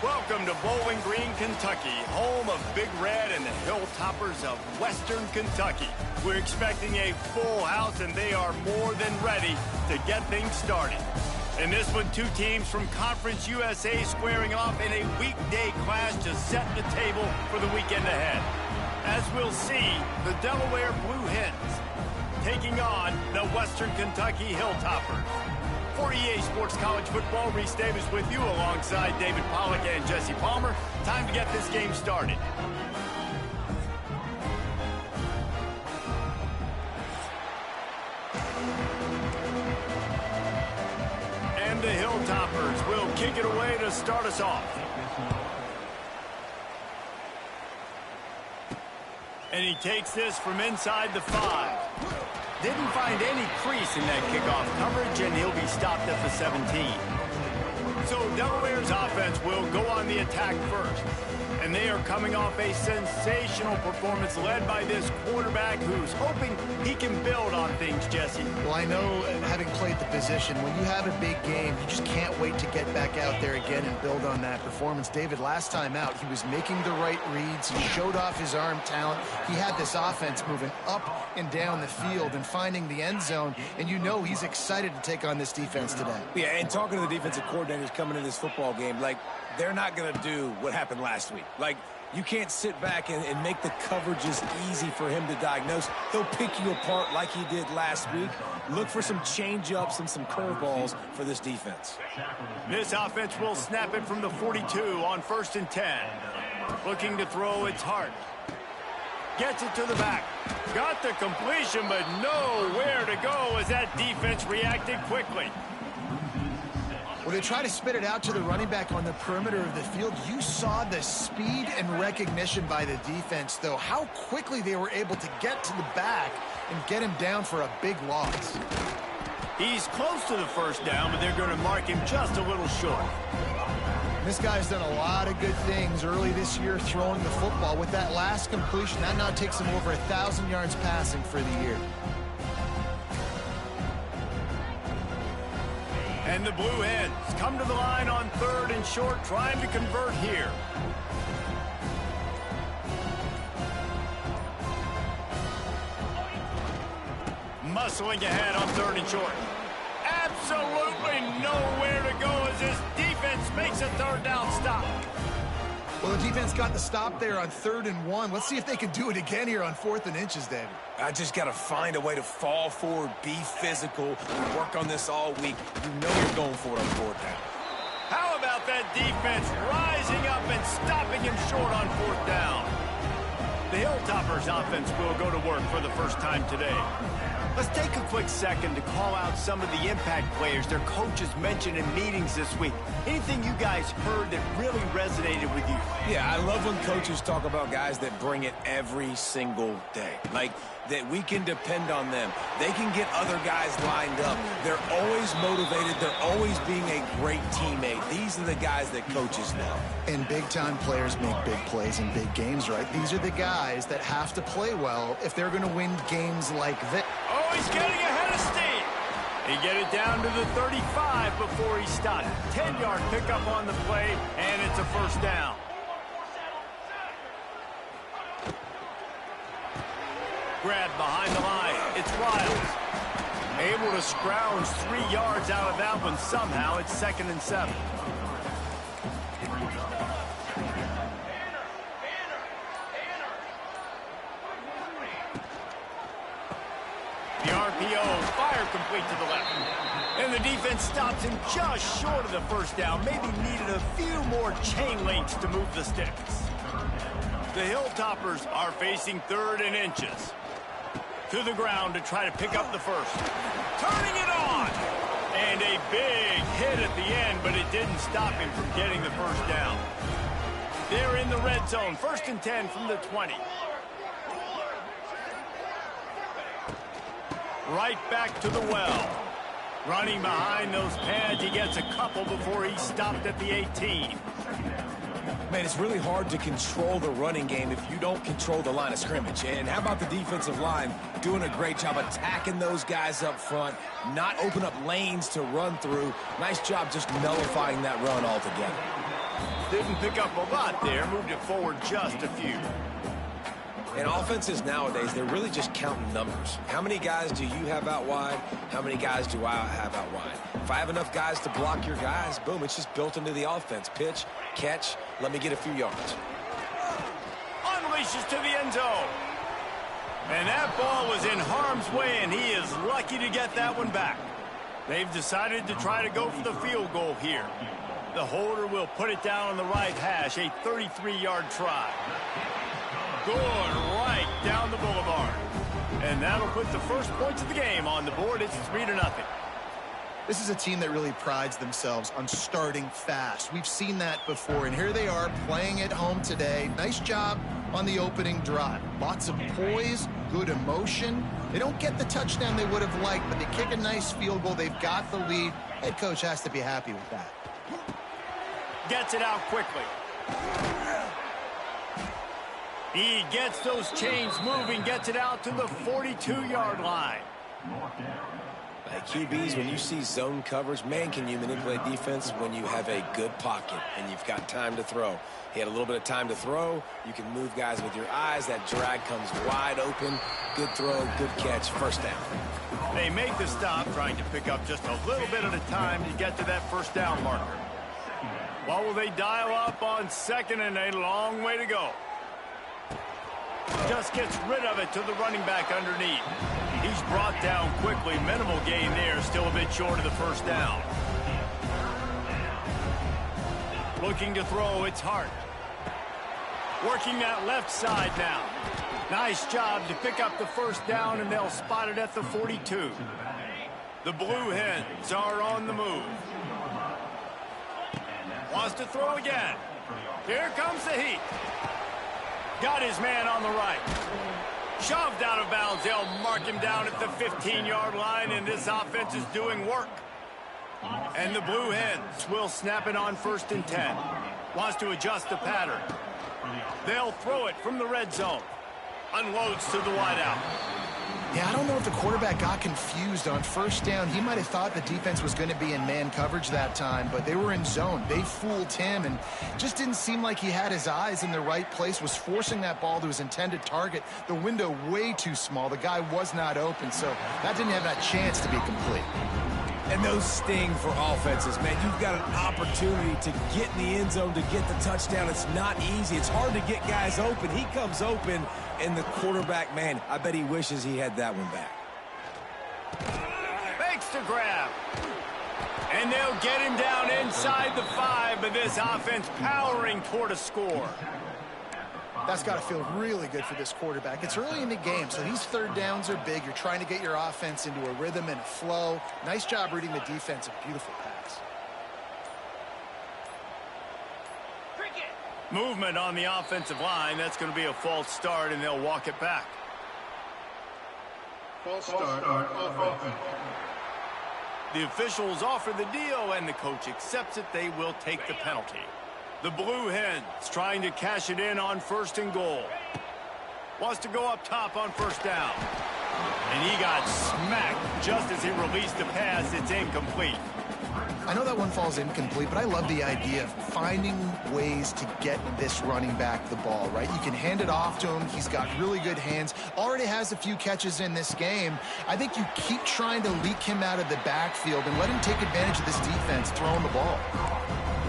Welcome to Bowling Green, Kentucky, home of Big Red and the Hilltoppers of Western Kentucky. We're expecting a full house, and they are more than ready to get things started. In this one, two teams from Conference USA squaring off in a weekday clash to set the table for the weekend ahead. As we'll see, the Delaware Blue Hens taking on the Western Kentucky Hilltoppers. For EA Sports College Football, Reese Davis with you alongside David Pollack and Jesse Palmer. Time to get this game started. And the Hilltoppers will kick it away to start us off. And he takes this from inside the 5. Didn't find any crease in that kickoff coverage, and he'll be stopped at the 17. So Delaware's offense will go on the attack first. And they are coming off a sensational performance led by this quarterback who's hoping he can build on things, Jesse. Well, I know, having played the position, when you have a big game, you just can't wait to get back out there again and build on that performance. David, last time out, he was making the right reads. He showed off his arm talent. He had this offense moving up and down the field and finding the end zone. And you know he's excited to take on this defense today. Yeah, and talking to the defensive coordinators coming in this football game, like, they're not going to do what happened last week. Like, you can't sit back and make the coverages easy for him to diagnose. He'll pick you apart like he did last week. Look for some change-ups and some curveballs for this defense. This offense will snap it from the 42 on 1st and 10. Looking to throw, it's Hart. Gets it to the back. Got the completion, but nowhere to go as that defense reacted quickly. When they try to spit it out to the running back on the perimeter of the field, you saw the speed and recognition by the defense, though, how quickly they were able to get to the back and get him down for a big loss. He's close to the first down, but they're going to mark him just a little short. This guy's done a lot of good things early this year throwing the football. With that last completion, that now takes him over 1,000 yards passing for the year. And the Blue Hens come to the line on 3rd and short, trying to convert here. Muscling ahead on 3rd and short. Absolutely nowhere to go as this defense makes a 3rd down stop. Well, the defense got the stop there on 3rd and 1. Let's see if they can do it again here on 4th and inches, David. I just got to find a way to fall forward, be physical, work on this all week. You know you're going for it on 4th down. How about that defense rising up and stopping him short on 4th down? The Hilltoppers offense will go to work for the first time today. Let's take a quick second to call out some of the impact players their coaches mentioned in meetings this week. Anything you guys heard that really resonated with you? Yeah, I love when coaches talk about guys that bring it every single day. Like, that we can depend on them. They can get other guys lined up. They're always motivated. They're always being a great teammate. These are the guys that coaches know. And big-time players make big plays in big games, right? These are the guys that have to play well if they're going to win games like this. Oh, he's getting ahead of steam. He get it down to the 35 before he stopped. 10-yard pickup on the play, and it's a 1st down. Grab behind the line. It's Riles. Able to scrounge 3 yards out of that one somehow. It's 2nd and 7. The RPO, fire complete to the left. And the defense stops him just short of the 1st down. Maybe needed a few more chain links to move the sticks. The Hilltoppers are facing 3rd and inches. To the ground to try to pick up the 1st. Turning it on! And a big hit at the end, but it didn't stop him from getting the 1st down. They're in the red zone. 1st and 10 from the 20. Right back to the well. Running behind those pads, he gets a couple before he's stopped at the 18. Man, it's really hard to control the running game if you don't control the line of scrimmage. And how about the defensive line doing a great job attacking those guys up front, not open up lanes to run through. Nice job just nullifying that run altogether. didn't pick up a lot there, moved it forward just a few. And offenses nowadays, they're really just counting numbers. How many guys do you have out wide? How many guys do I have out wide? If I have enough guys to block your guys, boom, it's just built into the offense. Pitch, catch, let me get a few yards. Unleashes to the end zone. And that ball was in harm's way, and he is lucky to get that one back. They've decided to try to go for the field goal here. The holder will put it down on the right hash, a 33-yard try. Good right down the boulevard. And that'll put the first points of the game on the board. It's 3-0. This is a team that really prides themselves on starting fast. We've seen that before, and here they are playing at home today. Nice job on the opening drive. Lots of poise, good emotion. They don't get the touchdown they would have liked, but they kick a nice field goal. They've got the lead. Head coach has to be happy with that. Gets it out quickly. He gets those chains moving, gets it out to the 42-yard line. Like QBs, when you see zone coverage, man, can you manipulate defense when you have a good pocket and you've got time to throw. He had a little bit of time to throw. You can move guys with your eyes. That drag comes wide open. Good throw, good catch, first down. They make the stop, trying to pick up just a little bit at a time to get to that first down marker. What will they dial up on second and a long way to go? Just gets rid of it to the running back underneath. He's brought down quickly. Minimal gain there. Still a bit short of the first down. Looking to throw. It's Hart. Working that left side now. Nice job to pick up the first down, and they'll spot it at the 42. The Blue Hens are on the move. Wants to throw again. Here comes the heat. Got his man on the right. Shoved out of bounds. They'll mark him down at the 15-yard line, and this offense is doing work. And the Blue Hens will snap it on 1st and 10. Wants to adjust the pattern. They'll throw it from the red zone. Unloads to the wideout. Yeah, I don't know if the quarterback got confused on first down. He might have thought the defense was going to be in man coverage that time, but they were in zone. They fooled him, and just didn't seem like he had his eyes in the right place, was forcing that ball to his intended target. The window way too small. The guy was not open, so that didn't have that chance to be complete. And those sting for offenses, man. You've got an opportunity to get in the end zone, to get the touchdown. It's not easy. It's hard to get guys open. He comes open, and the quarterback, man, I bet he wishes he had that one back. Fakes to grab. And they'll get him down inside the 5, but this offense powering toward a score. That's got to feel really good for this quarterback. It's early in the game, so these third downs are big. You're trying to get your offense into a rhythm and a flow. Nice job reading the defense. A beautiful pass. Movement on the offensive line. That's going to be a false start, and they'll walk it back. False start on offense. The officials offer the deal, and the coach accepts it. They will take the penalty. The Blue Hens trying to cash it in on 1st and goal. Wants to go up top on first down. And he got smacked just as he released the pass. It's incomplete. I know that one falls incomplete, but I love the idea of finding ways to get this running back the ball, right? You can hand it off to him. He's got really good hands. Already has a few catches in this game. I think you keep trying to leak him out of the backfield and let him take advantage of this defense throwing the ball.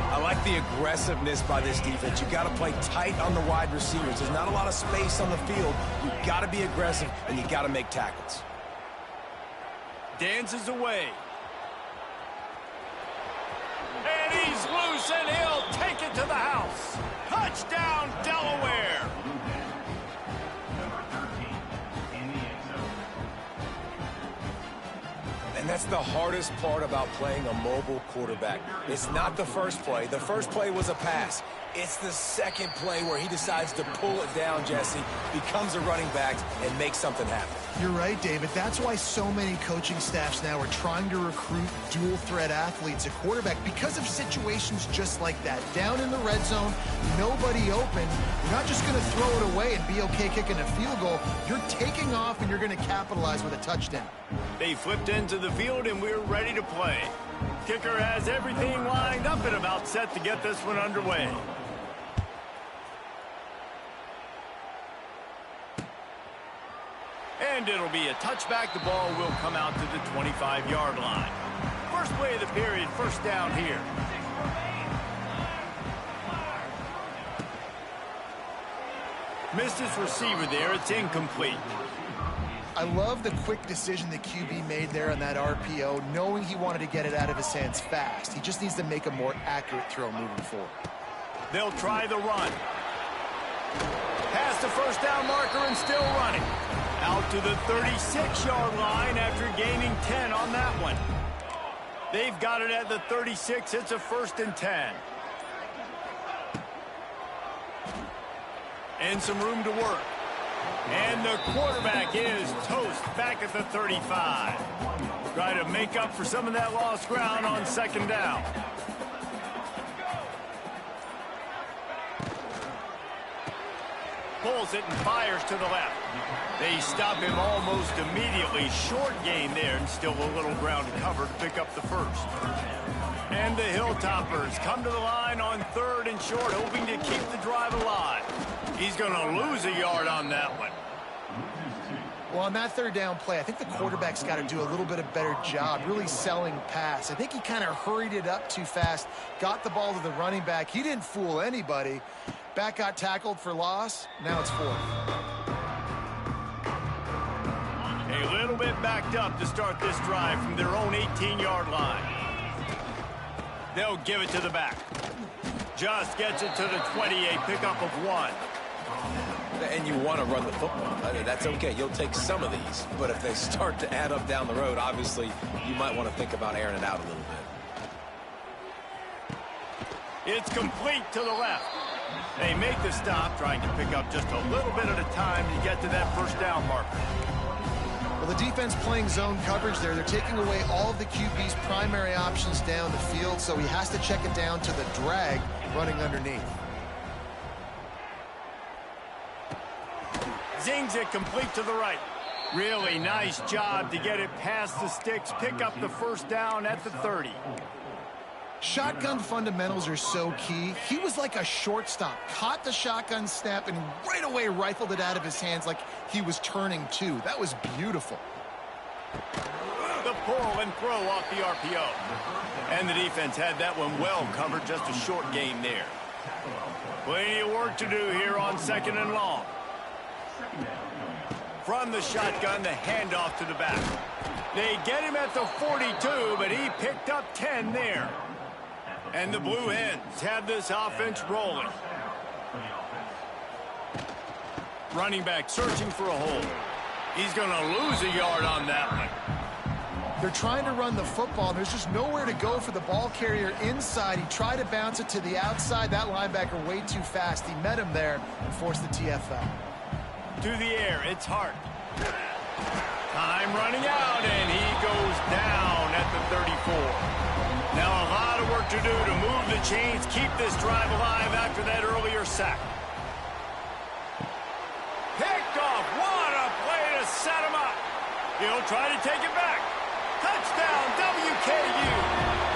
I like the aggressiveness by this defense. You got to play tight on the wide receivers. There's not a lot of space on the field. You got to be aggressive, and you got to make tackles. Dances away. And he's loose, and he'll take it to the house. Touchdown, Delaware. And that's the hardest part about playing a mobile quarterback. It's not the first play. The first play was a pass. It's the second play where he decides to pull it down, Jesse, becomes a running back, and makes something happen. You're right, David. That's why so many coaching staffs now are trying to recruit dual-threat athletes at quarterback because of situations just like that. Down in the red zone, nobody open. You're not just going to throw it away and be okay kicking a field goal. You're taking off, and you're going to capitalize with a touchdown. They flipped into the field, and we're ready to play. Kicker has everything lined up and about set to get this one underway. And it'll be a touchback. The ball will come out to the 25-yard line. First play of the period, first down here. Missed his receiver there. It's incomplete. I love the quick decision the QB made there on that RPO, knowing he wanted to get it out of his hands fast. He just needs to make a more accurate throw moving forward. They'll try the run. Past the first down marker and still running. Out to the 36-yard line after gaining 10 on that one. They've got it at the 36. It's a 1st and 10. And some room to work. And the quarterback is toast back at the 35. Try to make up for some of that lost ground on 2nd down. Pulls it and fires to the left. They stop him almost immediately. Short gain there and still a little ground to cover to pick up the first. And the Hilltoppers come to the line on 3rd and short, hoping to keep the drive alive. He's going to lose a yard on that one. Well, on that 3rd down play, I think the quarterback's got to do a little bit of better job really selling pass. I think he kind of hurried it up too fast, got the ball to the running back. He didn't fool anybody. Back got tackled for loss. Now it's 4th. A little bit backed up to start this drive from their own 18-yard line. They'll give it to the back. Just gets it to the 20, a pickup of 1. And you want to run the football. I mean, that's okay. You'll take some of these. But if they start to add up down the road, obviously, you might want to think about airing it out a little bit. It's complete to the left. They make the stop, trying to pick up just a little bit at a time to get to that 1st down marker. Well, the defense playing zone coverage there. They're taking away all of the QB's primary options down the field, so he has to check it down to the drag running underneath. Zings it complete to the right. Really nice job to get it past the sticks, pick up the 1st down at the 30. Shotgun fundamentals are so key. He was like a shortstop, caught the shotgun snap and right away rifled it out of his hands like he was turning 2. That was beautiful. The pull and throw off the RPO. And the defense had that one well covered, just a short gain there. Plenty of work to do here on 2nd and long. From the shotgun, the handoff to the back. They get him at the 42, but he picked up 10 there. And the Blue Hens have this offense rolling. Running back searching for a hole. He's going to lose a yard on that one. They're trying to run the football. There's just nowhere to go for the ball carrier inside. He tried to bounce it to the outside. That linebacker way too fast. He met him there and forced the TFL. To the air, it's Hart. Time running out, and he goes down at the 34. Now a lot of work to do to move the chains, keep this drive alive after that earlier sack. Picked off. What a play to set him up. He'll try to take it back. Touchdown, WKU.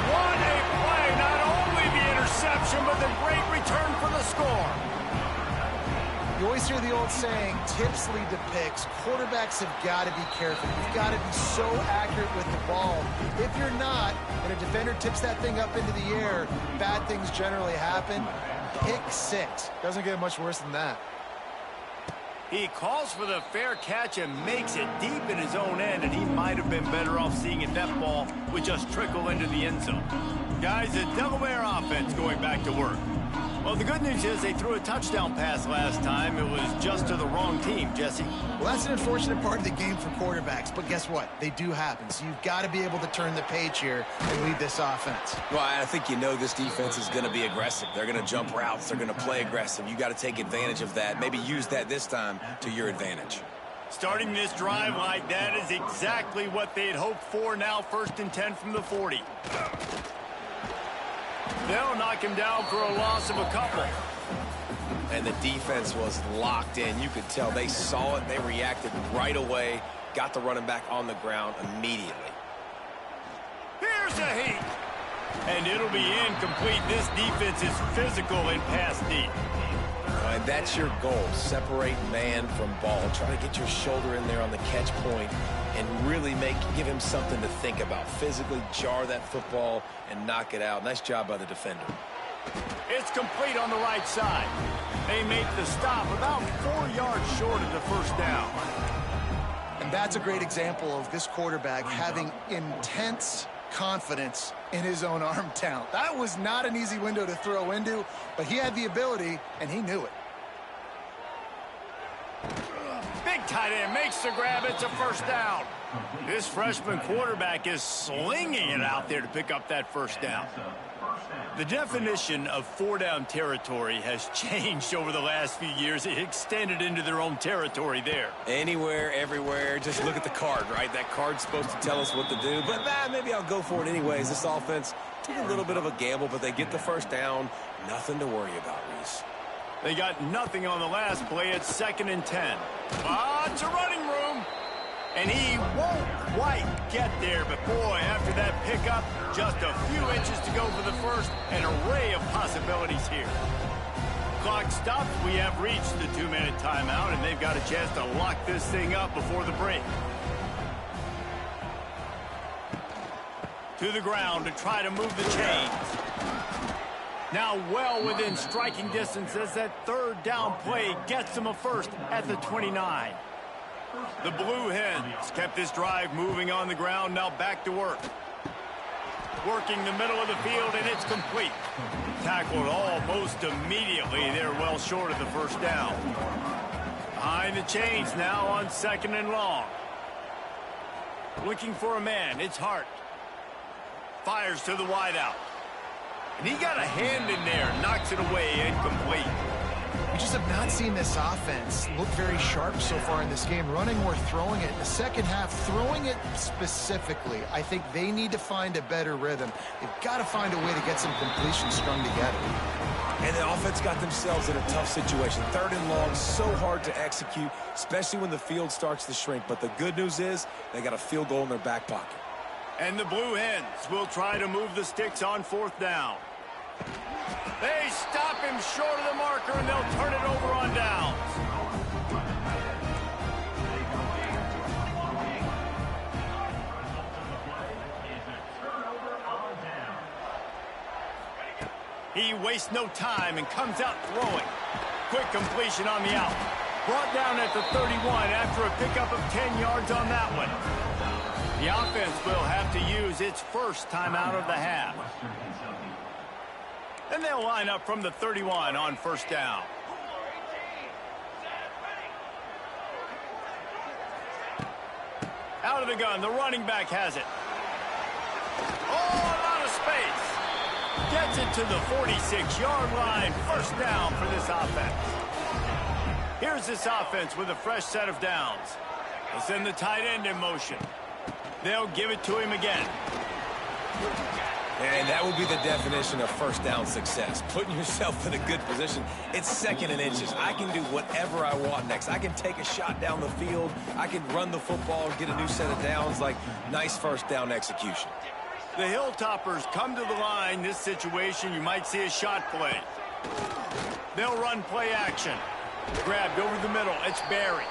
What a play. Not only the interception, but the great return for the score. You always hear the old saying, tips lead to picks. Quarterbacks have got to be careful. You've got to be so accurate with the ball. If you're not, and a defender tips that thing up into the air, bad things generally happen. Pick 6. Doesn't get much worse than that. He calls for the fair catch and makes it deep in his own end, and he might have been better off seeing if that ball would just trickle into the end zone. Guys, the Delaware offense going back to work. Well, the good news is they threw a touchdown pass last time. It was just to the wrong team, Jesse. Well, that's an unfortunate part of the game for quarterbacks, but guess what? They do happen. So you've got to be able to turn the page here and lead this offense. Well, I think you know this defense is going to be aggressive. They're going to jump routes. They're going to play aggressive. You got to take advantage of that. Maybe use that this time to your advantage. Starting this drive like that is exactly what they'd hoped for. Now 1st and 10 from the 40. They'll knock him down for a loss of a couple. And the defense was locked in. You could tell they saw it. They reacted right away. Got the running back on the ground immediately. Here's There's a heat. And it'll be incomplete. This defense is physical and pass deep. And that's your goal. Separate man from ball. Try to get your shoulder in there on the catch point and really give him something to think about. Physically jar that football and knock it out. Nice job by the defender. It's complete on the right side. They make the stop about 4 yards short of the first down. And that's a great example of this quarterback having intense confidence in his own arm talent. That was not an easy window to throw into, but he had the ability, and he knew it. Big tight end makes the grab. It's a first down. This freshman quarterback is slinging it out there to pick up that first down. The definition of four-down territory has changed over the last few years. It extended into their own territory there. Anywhere, everywhere, just look at the card, right? That card's supposed to tell us what to do, but maybe I'll go for it anyways. This offense took a little bit of a gamble, but they get the first down. Nothing to worry about, Reese. They got nothing on the last play. It's 2nd and 10. It's a running room. And he won't quite get there, but boy, after that pickup, just a few inches to go for the first. An array of possibilities here. Clock stops. We have reached the 2-minute timeout, and they've got a chance to lock this thing up before the break. To the ground to try to move the chains. Now well within striking distance as that 3rd down play gets them a first at the 29. The Blue Hens kept this drive moving on the ground, now back to work. Working the middle of the field, and it's complete. Tackled almost immediately. They're well short of the first down. Behind the chains now on 2nd and long. Looking for a man, it's Hart. Fires to the wideout. And he got a hand in there, knocks it away, incomplete. We just have not seen this offense look very sharp so far in this game, running or throwing it. In the second half, throwing it specifically, I think they need to find a better rhythm. They've got to find a way to get some completions strung together. And the offense got themselves in a tough situation. 3rd and long, so hard to execute, especially when the field starts to shrink. But the good news is they got a field goal in their back pocket. And the Blue Hens will try to move the sticks on 4th down. They stop him short of the marker, and they'll turn it over on downs. He wastes no time and comes out throwing. Quick completion on the out. Brought down at the 31 after a pickup of 10 yards on that one. The offense will have to use its first timeout of the half. And they'll line up from the 31 on 1st down. Out of the gun, the running back has it. Oh, a lot of space. Gets it to the 46-yard line. 1st down for this offense. Here's this offense with a fresh set of downs. They send the tight end in motion. They'll give it to him again. And that would be the definition of 1st down success. Putting yourself in a good position. It's 2nd and inches. I can do whatever I want next. I can take a shot down the field. I can run the football and get a new set of downs. Like, nice 1st down execution. The Hilltoppers come to the line. This situation, you might see a shot play. They'll run play action. Grabbed over the middle. It's Barry.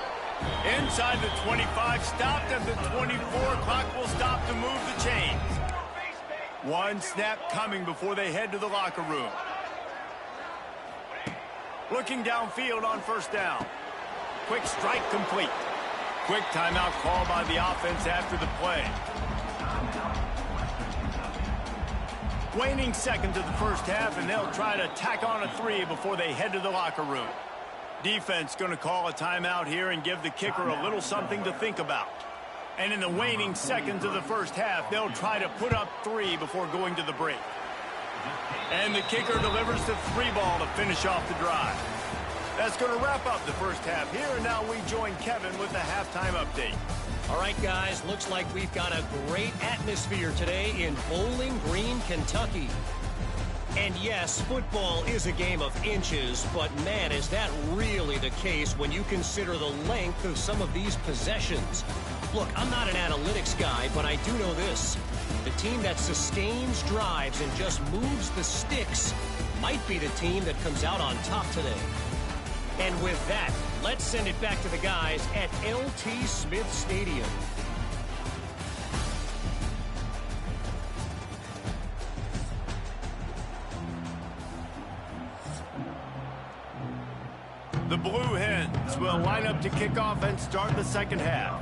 Inside the 25, stopped at the 24. Clock will stop to move the chains. One snap coming before they head to the locker room. Looking downfield on 1st down. Quick strike complete. Quick timeout call by the offense after the play. Waning seconds of the first half, and they'll try to tack on a 3 before they head to the locker room. Defense going to call a timeout here and give the kicker a little something to think about. And in the waning seconds of the first half, they'll try to put up 3 before going to the break. And the kicker delivers the 3 ball to finish off the drive. That's going to wrap up the first half here, and now we join Kevin with the halftime update. All right, guys, looks like we've got a great atmosphere today in Bowling Green, Kentucky. And yes, football is a game of inches, but man, is that really the case when you consider the length of some of these possessions. Look, I'm not an analytics guy, but I do know this. The team that sustains drives and just moves the sticks might be the team that comes out on top today. And with that, let's send it back to the guys at LT Smith Stadium. The Blue Hens will line up to kick off and start the second half.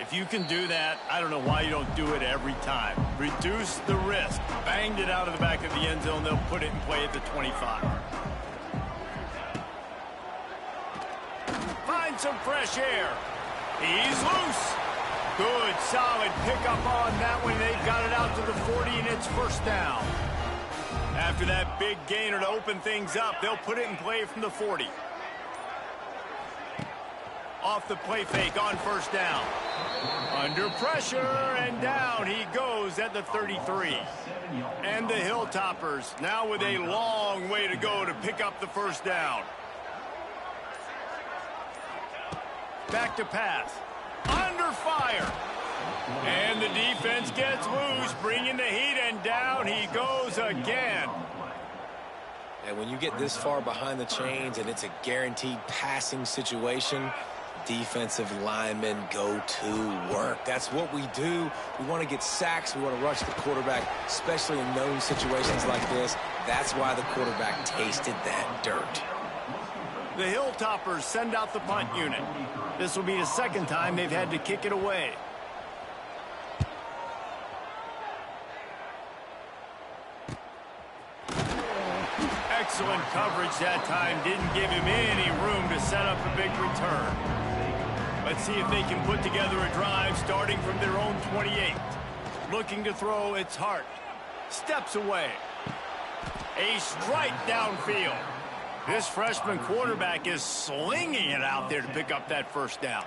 If you can do that, I don't know why you don't do it every time. Reduce the risk. Banged it out of the back of the end zone. They'll put it in play at the 25. Find some fresh air. He's loose. Good, solid pickup on that one. They've got it out to the 40, and it's first down. After that big gainer to open things up, they'll put it in play from the 40. Off the play fake on first down. Under pressure, and down he goes at the 33. And the Hilltoppers now with a long way to go to pick up the first down. Back to pass. Under fire. And the defense gets loose, bringing the heat, and down he goes again. And when you get this far behind the chains and it's a guaranteed passing situation, defensive linemen go to work. That's what we do. We want to get sacks. We want to rush the quarterback, especially in known situations like this. That's why the quarterback tasted that dirt. The Hilltoppers send out the punt unit. This will be the second time they've had to kick it away. Excellent coverage that time. Didn't give him any room to set up a big return. Let's see if they can put together a drive starting from their own 28. Looking to throw, it's Hart. Steps away. A strike downfield. This freshman quarterback is slinging it out there to pick up that first down.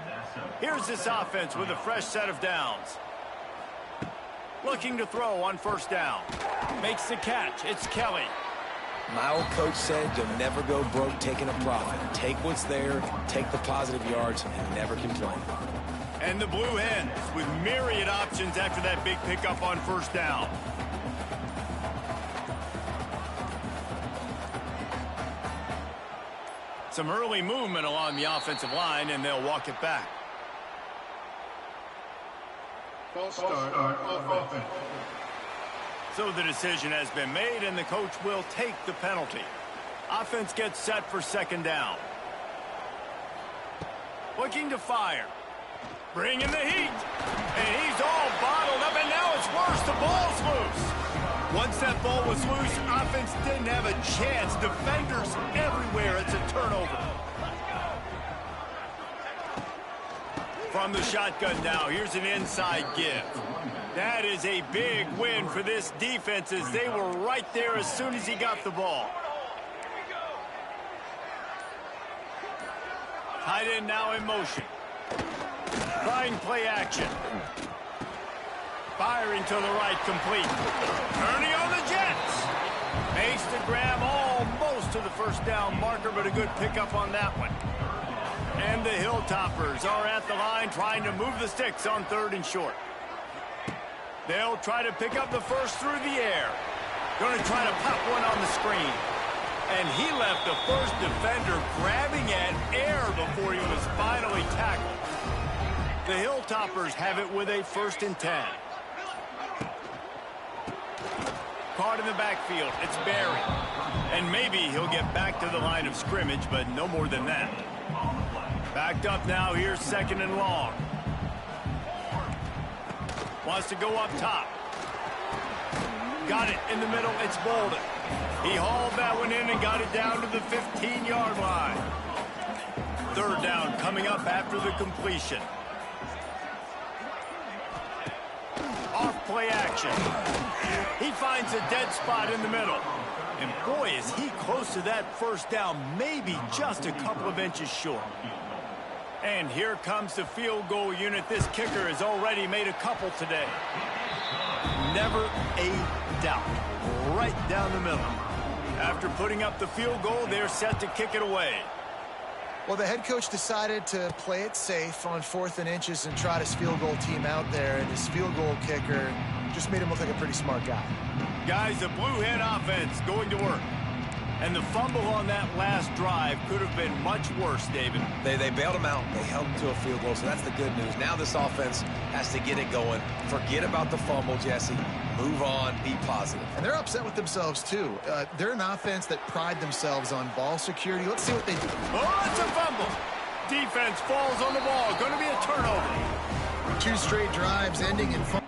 Here's this offense with a fresh set of downs. Looking to throw on first down. Makes the catch. It's Kelly. My old coach said you'll never go broke taking a profit. Take what's there, take the positive yards, and never complain. And the Blue Hens with myriad options after that big pickup on first down. Some early movement along the offensive line, and they'll walk it back. False start on offense. So the decision has been made, and the coach will take the penalty. Offense gets set for second down. Looking to fire. Bringing the heat. And he's all bottled up, and now it's worse. The ball's loose. Once that ball was loose, offense didn't have a chance. Defenders everywhere. It's a turnover. From the shotgun now, here's an inside give. That is a big win for this defense as they were right there as soon as he got the ball. Tight end now in motion. Trying play action. Firing to the right, complete. Ernie on the Jets. Makes the grab almost to the first down marker, but a good pickup on that one. And the Hilltoppers are at the line trying to move the sticks on third and short. They'll try to pick up the first through the air. Going to try to pop one on the screen. And he left the first defender grabbing at air before he was finally tackled. The Hilltoppers have it with a 1st and 10. Caught in the backfield. It's Barry. And maybe he'll get back to the line of scrimmage, but no more than that. Backed up now. Here's 2nd and long. Wants to go up top. Got it in the middle. It's Bolden. He hauled that one in and got it down to the 15-yard line. 3rd down coming up after the completion. Off play action. He finds a dead spot in the middle. And boy, is he close to that first down, maybe just a couple of inches short. And here comes the field goal unit. This kicker has already made a couple today. Never a doubt. Right down the middle. After putting up the field goal, they're set to kick it away. Well, the head coach decided to play it safe on 4th and inches and trot his field goal team out there, and his field goal kicker just made him look like a pretty smart guy. Guys, the Blue Hen offense going to work. And the fumble on that last drive could have been much worse, David. They bailed him out. They held him to a field goal, so that's the good news. Now this offense has to get it going. Forget about the fumble, Jesse. Move on. Be positive. And they're upset with themselves, too. They're an offense that pride themselves on ball security. Let's see what they do. Oh, it's a fumble. Defense falls on the ball. Going to be a turnover. 2 straight drives ending in fumble.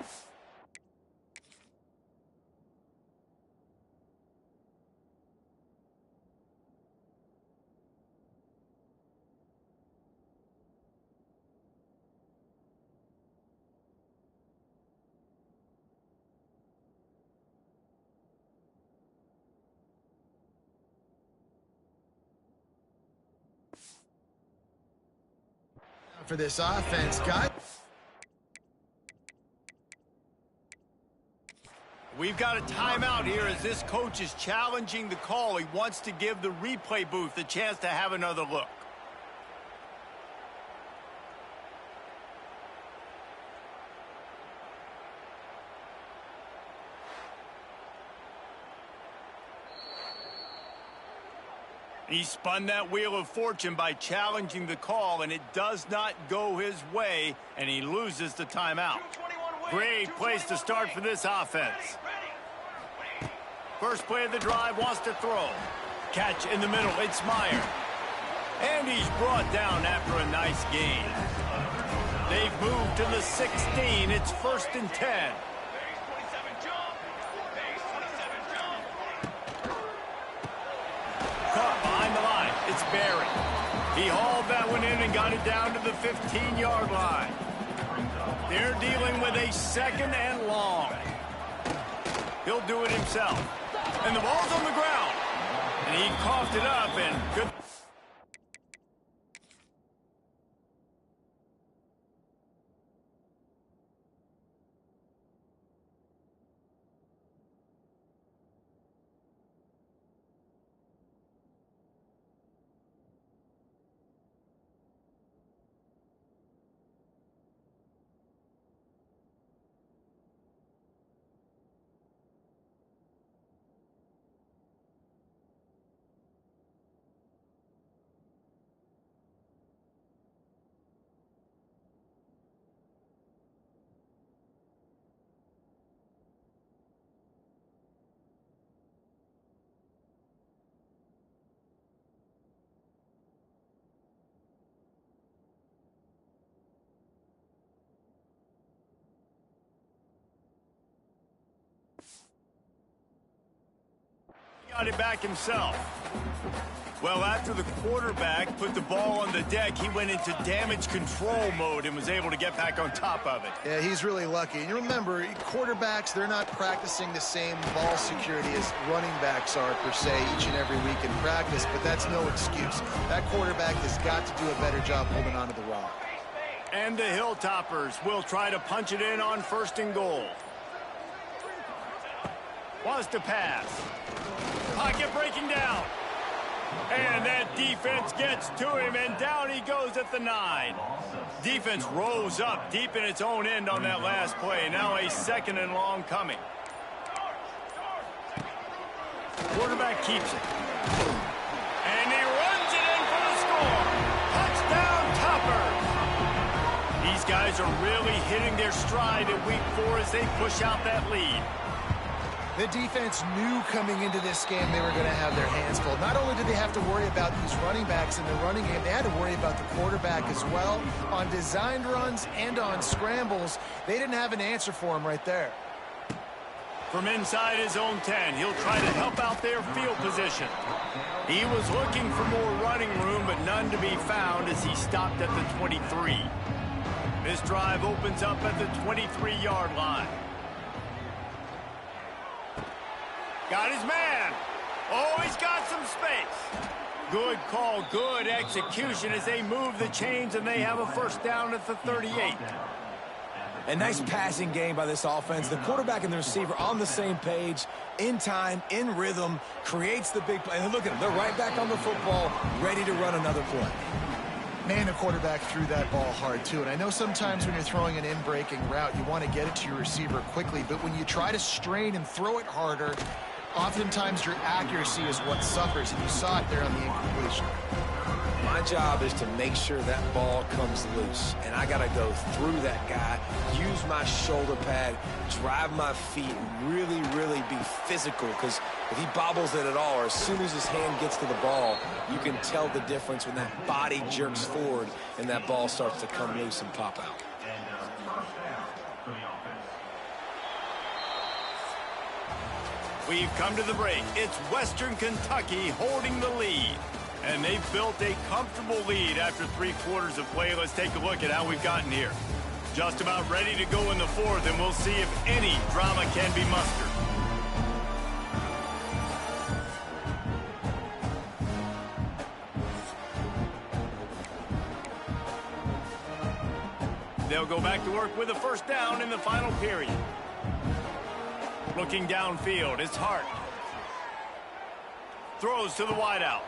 For this offense, guys. We've got a timeout here as this coach is challenging the call. He wants to give the replay booth a chance to have another look. He spun that wheel of fortune by challenging the call, and it does not go his way, and he loses the timeout. Great place to start for this offense. First play of the drive, wants to throw. Catch in the middle, it's Meyer. And he's brought down after a nice gain. They've moved to the 16. It's 1st and 10. Caught behind the line. It's Barry. He hauled that one in and got it down to the 15-yard line. They're dealing with a 2nd and long. He'll do it himself. And the ball's on the ground. And he coughed it up and good. Got it back himself. Well, after the quarterback put the ball on the deck, he went into damage control mode and was able to get back on top of it. Yeah, he's really lucky. And you remember, quarterbacks, they're not practicing the same ball security as running backs are, per se, each and every week in practice, but that's no excuse. That quarterback has got to do a better job holding onto the rock. And the Hilltoppers will try to punch it in on 1st and goal. Wants to pass. Pocket breaking down. And that defense gets to him, and down he goes at the 9. Defense rose up deep in its own end on that last play. Now a 2nd and long coming. Quarterback keeps it. And he runs it in for the score. Touchdown, Toppers. These guys are really hitting their stride in week 4 as they push out that lead. The defense knew coming into this game they were going to have their hands full. Not only did they have to worry about these running backs in the running game, they had to worry about the quarterback as well. On designed runs and on scrambles, they didn't have an answer for him right there. From inside his own 10, he'll try to help out their field position. He was looking for more running room, but none to be found as he stopped at the 23. This drive opens up at the 23-yard line. Got his man. Oh, he's got some space. Good call, good execution as they move the chains, and they have a 1st down at the 38. A nice passing game by this offense. The quarterback and the receiver on the same page, in time, in rhythm, creates the big play. And look at them. They're right back on the football, ready to run another play. Man, the quarterback threw that ball hard, too. And I know sometimes when you're throwing an in-breaking route, you want to get it to your receiver quickly. But when you try to strain and throw it harder, oftentimes your accuracy is what suffers. And you saw it there on the incompletion. My job is to make sure that ball comes loose. And I got to go through that guy, use my shoulder pad, drive my feet, and really, really be physical. Because if he bobbles it at all, or as soon as his hand gets to the ball, you can tell the difference when that body jerks forward and that ball starts to come loose and pop out. We've come to the break. It's Western Kentucky holding the lead. And they've built a comfortable lead after 3 quarters of play. Let's take a look at how we've gotten here. Just about ready to go in the 4th, and we'll see if any drama can be mustered. They'll go back to work with a first down in the final period. Looking downfield, it's Hart. Throws to the wideout.